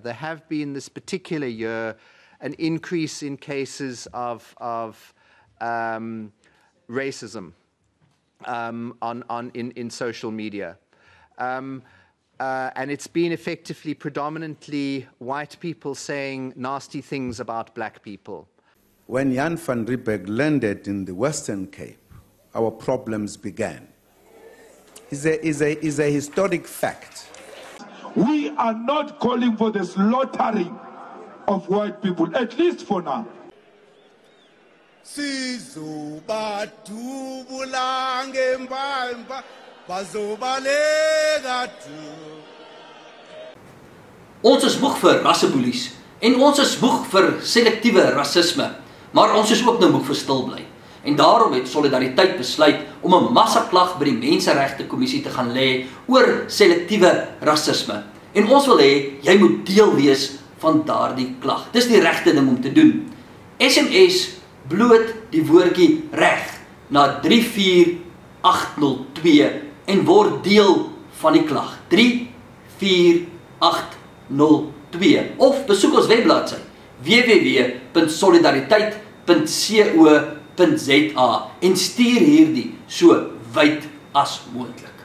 There have been this particular year an increase in cases of racism in social media. And it's been effectively predominantly white people saying nasty things about black people. When Jan van Riebeeck landed in the Western Cape, our problems began. It's a historic fact. We are not calling for the slaughtering of white people, at least for now. Ons is moeg vir rassepolies en ons is moeg vir selektiewe rasisme, maar ons is ook nou moeg vir stil bly. En daarom het Solidariteit besluit om 'n massaklag by die Menseregtekommissie te gaan lê oor selektiewe rasisme. En ons wil hê jy moet deel wees van daardie klag. Dis die regte ding om te doen. SMS bloot die woordjie reg na 34802 en word deel van die klag. 34802 of besoek ons webbladsy www.solidariteit.co.za en stuur hierdie so wyd as moontlik.